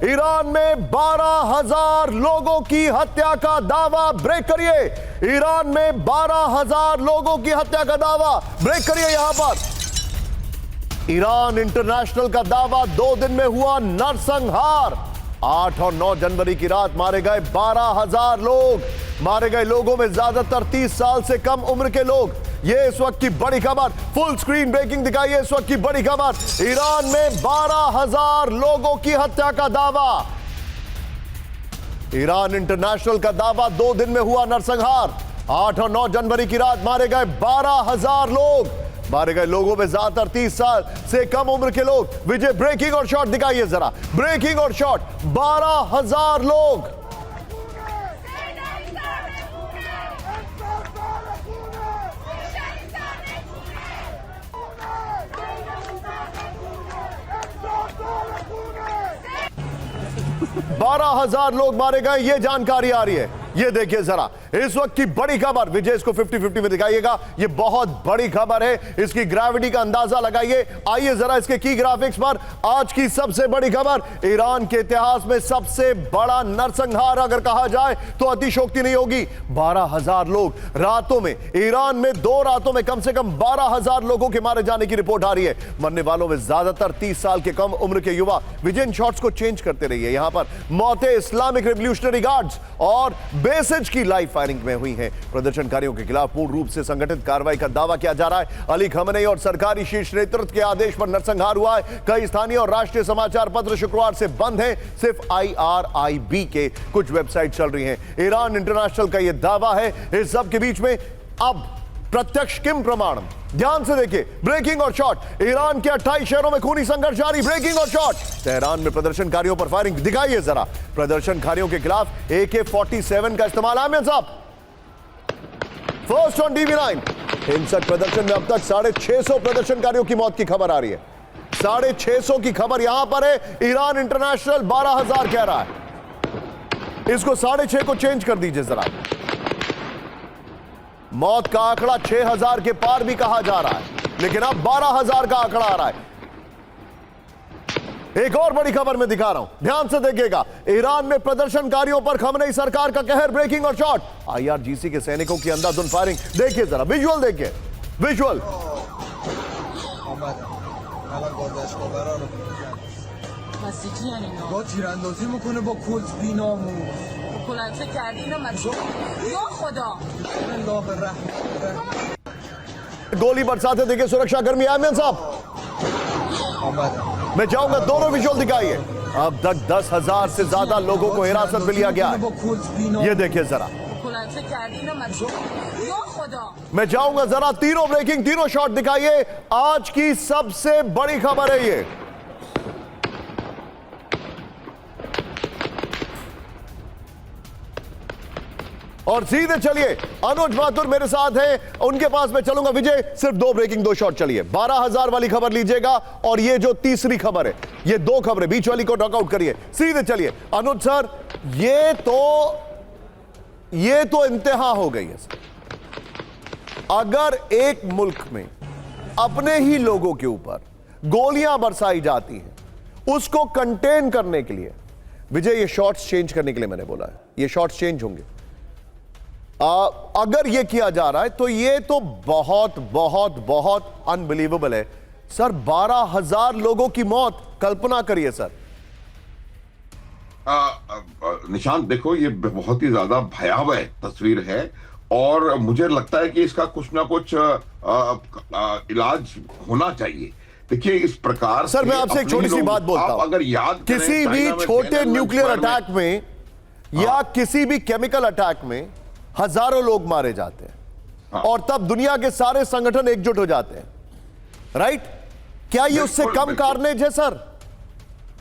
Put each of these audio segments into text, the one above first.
Iran में 12,000 लोगों की हत्या का दावा। ब्रेक करिए। ईरान में 12,000 लोगों की हत्या का दावा। ब्रेक करिए। यहां पर ईरान इंटरनेशनल का दावा, 2 दिन में हुआ नरसंहार। 8 और 9 जनवरी की रात मारे गए 12,000 लोग। मारे गए लोगों में ज्यादातर 30 साल से कम उम्र के लोग। ये इस वक्त की बड़ी खबर, फुल स्क्रीन ब्रेकिंग दिखाइए। इस वक्त की बड़ी खबर, ईरान में 12,000 लोगों की हत्या का दावा। ईरान इंटरनेशनल का दावा, 2 दिन में हुआ नरसंहार। 8 और 9 जनवरी की रात मारे गए 12,000 लोग। मारे गए लोगों में ज्यादातर 30 साल से कम उम्र के लोग। विजय, ब्रेकिंग और शॉट दिखाइए जरा। ब्रेकिंग और शॉट, 12,000 लोग। बारह 12,000 लोग मारे गए, ये जानकारी आ रही है। ये देखिए जरा, इस वक्त की बड़ी खबर। विजय, इसको 50-50 में दिखाइएगा। ये बहुत बड़ी खबर है, इसकी ग्रेविटी का अंदाजा लगाइए। आइए जरा इसके की ग्राफिक्स पर। आज की सबसे बड़ी खबर, ईरान के इतिहास में सबसे बड़ा नरसंहार अगर कहा जाए तो अतिशोक्ति नहीं होगी। 12,000 लोग रातों में, ईरान में 2 रातों में कम से कम 12,000 लोगों के मारे जाने की रिपोर्ट आ रही है। मरने वालों में ज्यादातर 30 साल के कम उम्र के युवा। विजय, इन शॉट्स को चेंज करते रहिए। यहां पर मौतें इस्लामिक रिवॉल्यूशनरी गार्ड्स और बेसिज की लाइव फायरिंग में हुई हैं। प्रदर्शनकारियों के खिलाफ पूर्ण रूप से संगठित कार्रवाई का दावा किया जा रहा है। अली खमेनी और सरकारी शीर्ष नेतृत्व के आदेश पर नरसंहार हुआ है। कई स्थानीय और राष्ट्रीय समाचार पत्र शुक्रवार से बंद हैं। सिर्फ IRIB के कुछ वेबसाइट चल रही हैं। ईरान इंटरनेशनल का यह दावा है। इस सब के बीच में अब प्रत्यक्ष किम प्रमाण, ध्यान से देखिए। ब्रेकिंग और शॉट, ईरान के 28 शहरों में खूनी संघर्ष जारी। ब्रेकिंग और शॉट, तेहरान में प्रदर्शनकारियों पर फायरिंग। दिखाइए जरा। प्रदर्शनकारियों के खिलाफ AK-47 का इस्तेमाल। आमिर साहब, फर्स्ट ऑन TV9। हिंसक प्रदर्शन में अब तक 650 प्रदर्शनकारियों की मौत की खबर आ रही है। 650 की खबर यहां पर है। ईरान इंटरनेशनल 12,000 कह रहा है। इसको 6.5 को चेंज कर दीजिए जरा। मौत का आंकड़ा 6,000 के पार भी कहा जा रहा है, लेकिन अब 12,000 का आंकड़ा आ रहा है। एक और बड़ी खबर मैं दिखा रहा हूं, ध्यान से देखिएगा। ईरान में प्रदर्शनकारियों पर खमेनी सरकार का कहर। ब्रेकिंग और शॉट, IRGC के सैनिकों की अंधाधुंध फायरिंग। देखिए जरा, विजुअल देखिए, विजुअल। गोली बरसाते देखिए सुरक्षाकर्मी। आमिर साहब, मैं चाहूंगा दोनों विजुअल दिखाइए। अब तक 10,000 से ज्यादा लोगों को हिरासत में लिया गया है। ये देखिए जरा। मैं चाहूंगा जरा तीनों ब्रेकिंग, तीनों शॉट दिखाइए। आज की सबसे बड़ी खबर है ये। और सीधे चलिए, अनुज माथुर मेरे साथ है, उनके पास मैं चलूंगा। विजय, सिर्फ 2 ब्रेकिंग, 2 शॉट। चलिए, 12,000 वाली खबर लीजिएगा और ये जो तीसरी खबर है, ये 2 खबरें, बीच वाली को नॉकआउट करिए। सीधे चलिए अनुज सर, ये तो इंतहा हो गई है सर। अगर एक मुल्क में अपने ही लोगों के ऊपर गोलियां बरसाई जाती हैं, उसको कंटेन करने के लिए, विजय ये शॉट्स चेंज करने के लिए मैंने बोला है, ये शॉट्स चेंज होंगे। अगर ये किया जा रहा है तो ये तो बहुत बहुत बहुत अनबिलीवेबल है सर। 12,000 लोगों की मौत, कल्पना करिए सर। निशांत, देखो ये बहुत ही ज्यादा भयावह तस्वीर है और मुझे लगता है कि इसका कुछ ना कुछ इलाज होना चाहिए। देखिए इस प्रकार सर, मैं आपसे एक छोटी सी बात बोलता हूं। अगर याद किसी भी छोटे न्यूक्लियर अटैक में या किसी भी केमिकल अटैक में हजारों लोग मारे जाते हैं और तब दुनिया के सारे संगठन एकजुट हो जाते हैं, राइट? क्या ये उससे कम कार्नेज है सर?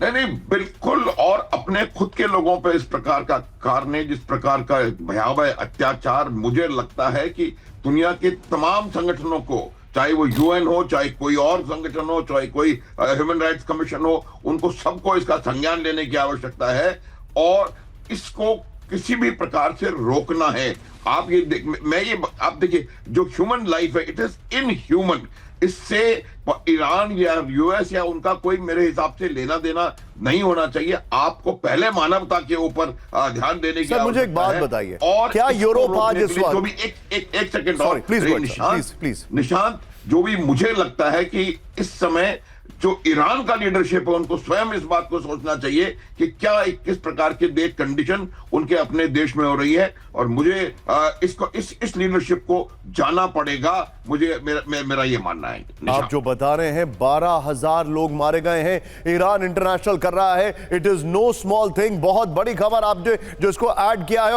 नहीं, बिल्कुल। और अपने खुद के लोगों पे इस प्रकार का कार्नेज, इस प्रकार का भयावह अत्याचार, मुझे लगता है कि दुनिया के तमाम संगठनों को, चाहे वो UN हो, चाहे कोई और संगठन हो, चाहे कोई ह्यूमन राइट्स कमीशन हो, उनको सबको इसका संज्ञान लेने की आवश्यकता है और इसको किसी भी प्रकार से रोकना है। आप ये आप देखिए, जो ह्यूमन लाइफ है, इट इज इनह्यूमन। इससे ईरान या यूएस या उनका कोई मेरे हिसाब से लेना देना नहीं होना चाहिए। आपको पहले मानवता के ऊपर ध्यान देने की सर, मुझे एक बात आवश्यकता है। बताइए, और क्या इसको यूरोप आज रोकने इस के लिए वक्त- जो भी एक सेकंड Sorry, और please go ahead, Nishant, sir. Please. Nishant, जो भी मुझे लगता है कि इस समय जो ईरान का लीडरशिप है उनको स्वयं इस बात को सोचना चाहिए कि क्या किस प्रकार के देश कंडीशन उनके अपने देश में हो रही है, और मुझे इसको इस लीडरशिप को जाना पड़ेगा। मुझे मेरा ये मानना है। आप जो बता रहे हैं 12,000 लोग मारे गए हैं, ईरान इंटरनेशनल कर रहा है, it is know small thing. बहुत बड़ी खबर आप जो इसको ऐड किया है।